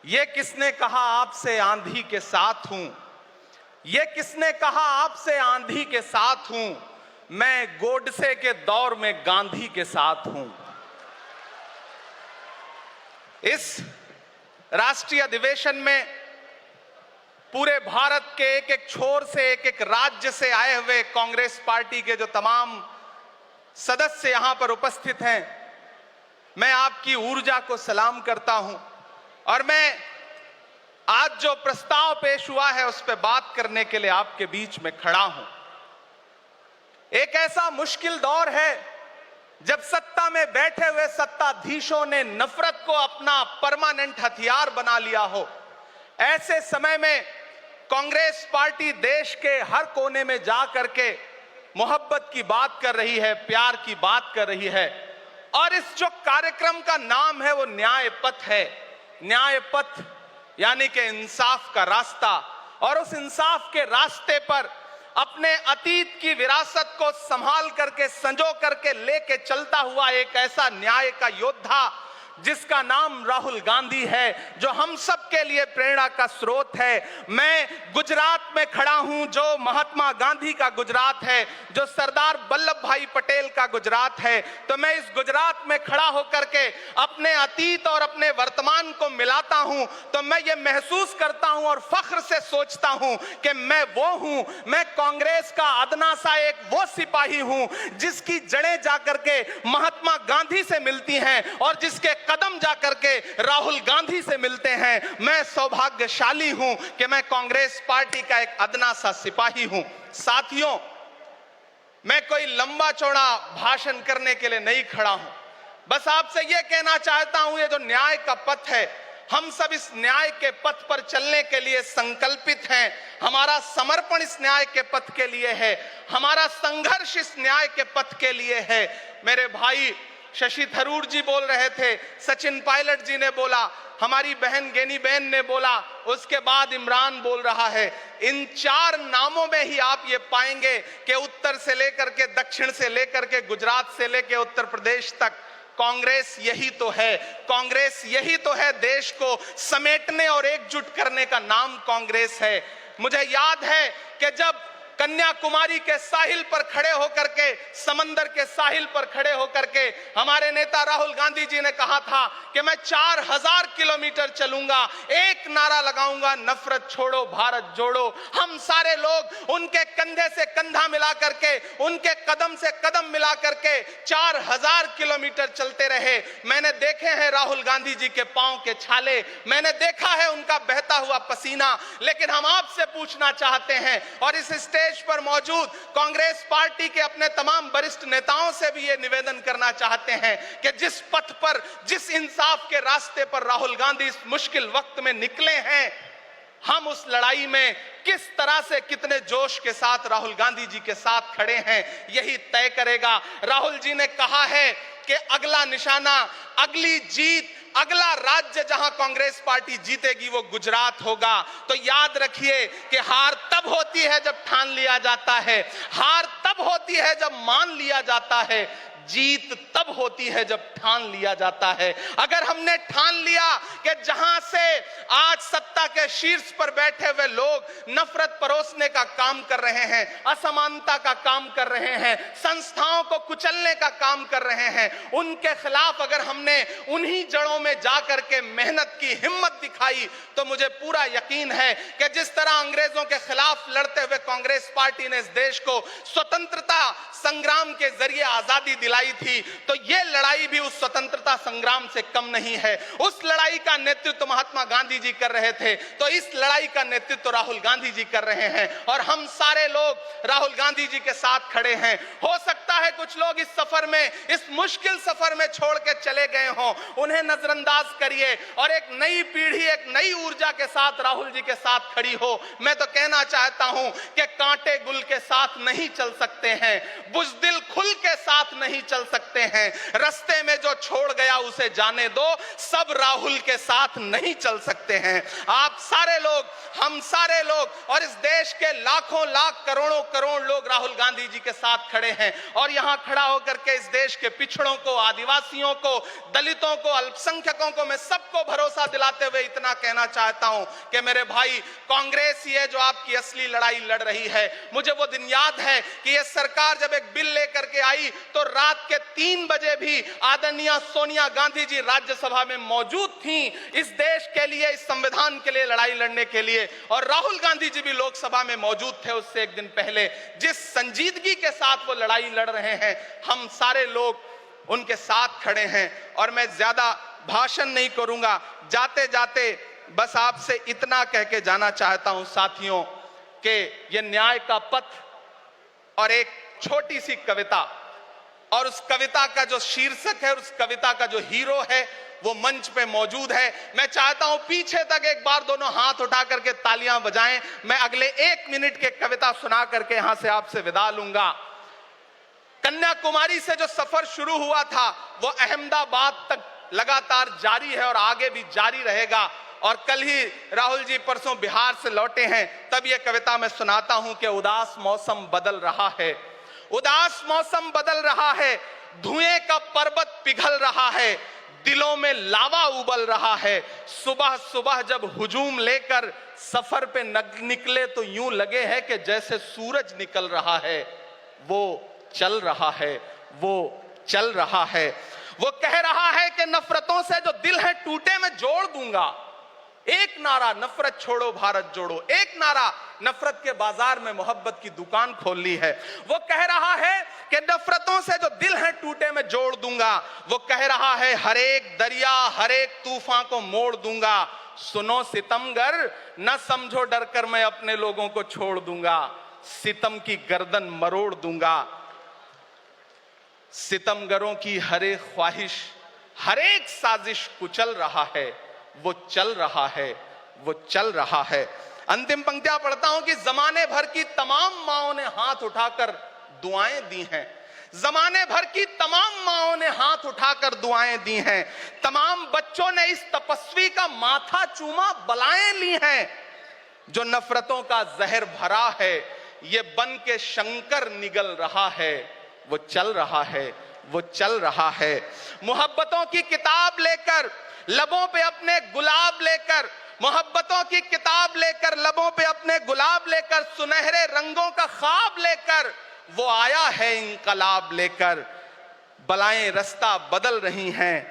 ये किसने कहा आपसे आंधी के साथ हूं? ये किसने कहा आपसे आंधी के साथ हूं? मैं गोडसे के दौर में गांधी के साथ हूं। इस राष्ट्रीय अधिवेशन में पूरे भारत के एक एक छोर से, एक एक राज्य से आए हुए कांग्रेस पार्टी के जो तमाम सदस्य यहां पर उपस्थित हैं, मैं आपकी ऊर्जा को सलाम करता हूं और मैं आज जो प्रस्ताव पेश हुआ है उस पर बात करने के लिए आपके बीच में खड़ा हूं। एक ऐसा मुश्किल दौर है जब सत्ता में बैठे हुए सत्ताधीशों ने नफरत को अपना परमानेंट हथियार बना लिया हो। ऐसे समय में कांग्रेस पार्टी देश के हर कोने में जा करके मोहब्बत की बात कर रही है, प्यार की बात कर रही है। और इस जो कार्यक्रम का नाम है वो न्याय पथ है। न्याय पथ यानी कि इंसाफ का रास्ता। और उस इंसाफ के रास्ते पर अपने अतीत की विरासत को संभाल करके, संजो करके लेके चलता हुआ एक ऐसा न्याय का योद्धा जिसका नाम राहुल गांधी है, जो हम सब के लिए प्रेरणा का स्रोत है। मैं गुजरात में खड़ा हूं, जो महात्मा गांधी का गुजरात है, जो सरदार वल्लभ भाई पटेल का गुजरात है। तो मैं इस गुजरात में खड़ा होकर के अपने अतीत और अपने वर्तमान को मिलाता हूं तो मैं ये महसूस करता हूं और फख्र से सोचता हूं कि मैं वो हूं, मैं कांग्रेस का अदना सा एक वो सिपाही हूं जिसकी जड़ें जाकर के महात्मा गांधी से मिलती हैं और जिसके कदम जाकर के राहुल गांधी से मिलते हैं। मैं सौभाग्यशाली हूं कि मैं कांग्रेस पार्टी का एक अदना सा सिपाही हूं। साथियों, मैं कोई लंबा चौड़ा भाषण करने के लिए नहीं खड़ा हूं। बस आपसे यह कहना चाहता हूं, ये जो न्याय का पथ है, हम सब इस न्याय के पथ पर चलने के लिए संकल्पित हैं। हमारा समर्पण इस न्याय के पथ के लिए है, हमारा संघर्ष इस न्याय के पथ के लिए है। मेरे भाई शशि थरूर जी बोल रहे थे, सचिन पायलट जी ने बोला, हमारी बहन गेनी बहन ने बोला, उसके बाद इमरान बोल रहा है। इन चार नामों में ही आप ये पाएंगे कि उत्तर से लेकर के, दक्षिण से लेकर के, गुजरात से लेकर उत्तर प्रदेश तक कांग्रेस यही तो है। कांग्रेस यही तो है, देश को समेटने और एकजुट करने का नाम कांग्रेस है। मुझे याद है कि जब कन्याकुमारी के साहिल पर खड़े होकर के, समंदर के साहिल पर खड़े होकर के हमारे नेता राहुल गांधी जी ने कहा था कि मैं 4000 किलोमीटर चलूंगा, एक नारा लगाऊंगा, नफरत छोड़ो भारत जोड़ो। हम सारे लोग उनके कंधे से कंधा मिला करके, उनके कदम से कदम मिला करके 4000 किलोमीटर चलते रहे। मैंने देखे हैं राहुल गांधी जी के पांव के छाले, मैंने देखा है उनका बहता हुआ पसीना। लेकिन हम आपसे पूछना चाहते हैं और इस स्टेज पर मौजूद कांग्रेस पार्टी के अपने तमाम वरिष्ठ नेताओं से भी ये निवेदन करना चाहते हैं कि जिस पथ पर, जिस इंसाफ के रास्ते पर राहुल गांधी इस मुश्किल वक्त में निकले हैं, हम उस लड़ाई में किस तरह से, कितने जोश के साथ राहुल गांधी जी के साथ खड़े हैं, यही तय करेगा। राहुल जी ने कहा है कि अगला निशाना, अगली जीत, अगला राज्य जहां कांग्रेस पार्टी जीतेगी वो गुजरात होगा। तो याद रखिए कि हार तब होती है जब ठान लिया जाता है, हार तब होती है जब मान लिया जाता है, जीत तब होती है जब ठान लिया जाता है। अगर हमने ठान लिया कि जहां से आज सत्ता के शीर्ष पर बैठे हुए लोग नफरत परोसने का काम कर रहे हैं, असमानता का काम कर रहे हैं, संस्थाओं को कुचलने का काम कर रहे हैं, उनके खिलाफ अगर हमने उन्हीं जड़ों में जाकर के मेहनत की, हिम्मत दिखाई, तो मुझे पूरा यकीन है कि जिस तरह अंग्रेजों के खिलाफ लड़ते हुए कांग्रेस पार्टी ने इस देश को स्वतंत्रता संग्राम के जरिए आजादी दिलाई थी, तो यह लड़ाई भी उस स्वतंत्रता संग्राम से कम नहीं है। उस लड़ाई का नेतृत्व महात्मा गांधी जी कर रहे थे, तो इस लड़ाई का नेतृत्व राहुल गांधी जी कर रहे हैं और हम सारे लोग राहुल गांधी जी के साथ खड़े हैं। हो सकता है कुछ लोग इस सफर में, इस मुश्किल सफर में छोड़ के चले गए हों, उन्हें नजरअंदाज करिए और एक नई पीढ़ी, एक नई ऊर्जा के साथ राहुल जी के साथ खड़ी हो। मैं तो कहना चाहता हूं कि कांटे गुल के साथ नहीं चल सकते हैं, बुज़दिल खुल के साथ नहीं चल सकते हैं। रास्ते में जो छोड़ गया उसे जाने दो, सब राहुल के साथ नहीं चल सकते हैं। आप सारे लोग, हम सारे लोग और इस देश के लाखों लाख करोड़ों करोड़ लोग राहुल गांधी जी के साथ खड़े हैं। और यहां खड़ा होकर के इस देश के पिछड़ों को, आदिवासियों को, दलितों को, अल्पसंख्यकों को मैं सबको भरोसा दिलाते हुए इतना कहना चाहता हूं कि मेरे भाई, कांग्रेस ही है जो आपकी असली लड़ाई लड़ रही है। मुझे वो दिन याद है कि यह सरकार जब एक बिल लेकर के आई तो रात के 3 बजे भी आदरणीय सोनिया गांधी जी राज्यसभा में मौजूद थी इस देश के लिए, इस संविधान के लिए लड़ाई लड़ने के लिए। और राहुल गांधी जी भी लोकसभा में मौजूद थे उससे एक दिन पहले। जिस संजीदगी के साथ वो लड़ाई लड़ रहे हैं, हम सारे लोग उनके साथ खड़े हैं। और मैं ज्यादा भाषण नहीं करूंगा, जाते जाते बस आपसे इतना कह के जाना चाहता हूं साथियों कि यह न्याय का पथ और एक छोटी सी कविता, और उस कविता का जो शीर्षक है, उस कविता का जो हीरो है वो मंच पे मौजूद है। मैं चाहता हूं पीछे तक एक बार दोनों हाथ उठा करके तालियां बजाएं। मैं अगले 1 मिनट के कविता सुना करके यहां से आपसे विदा लूंगा। कन्याकुमारी से जो सफर शुरू हुआ था वो अहमदाबाद तक लगातार जारी है और आगे भी जारी रहेगा। और कल ही राहुल जी परसों बिहार से लौटे हैं, तब यह कविता मैं सुनाता हूं कि उदास मौसम बदल रहा है, उदास मौसम बदल रहा है, धुएं का पर्वत पिघल रहा है, दिलों में लावा उबल रहा है। सुबह सुबह जब हुजूम लेकर सफर पे निकले तो यूं लगे है कि जैसे सूरज निकल रहा है। वो चल रहा है, वो चल रहा है। वो कह रहा है कि नफरतों से जो दिल है टूटे मैं जोड़ दूंगा। एक नारा नफरत छोड़ो भारत जोड़ो, एक नारा नफरत के बाजार में मोहब्बत की दुकान खोल ली है। वो कह रहा है कि नफरतों से जो दिल है टूटे मैं जोड़ दूंगा। वो कह रहा है हर एक दरिया हर एक तूफान को मोड़ दूंगा। सुनो सितमगर न समझो डर कर मैं अपने लोगों को छोड़ दूंगा, सितम की गर्दन मरोड़ दूंगा। सितमगरों की हर एक ख्वाहिश हर एक साजिश कुचल रहा है, वो चल रहा है, वो चल रहा है। अंतिम पंक्तियां पढ़ता हूं कि जमाने भर की तमाम माओं ने हाथ उठाकर दुआएं दी हैं, जमाने भर की तमाम माओं ने हाथ उठाकर दुआएं दी हैं, तमाम बच्चों ने इस तपस्वी का माथा चूमा बलाएं ली हैं। जो नफरतों का जहर भरा है ये बन के शंकर निगल रहा है, वो चल रहा है, वो चल रहा है। मोहब्बतों की किताब लेकर लबों पे अपने गुलाब लेकर, मोहब्बतों की किताब लेकर लबों पे अपने गुलाब लेकर, सुनहरे रंगों का ख्वाब लेकर वो आया है इंकलाब लेकर। बलाएं रास्ता बदल रही हैं,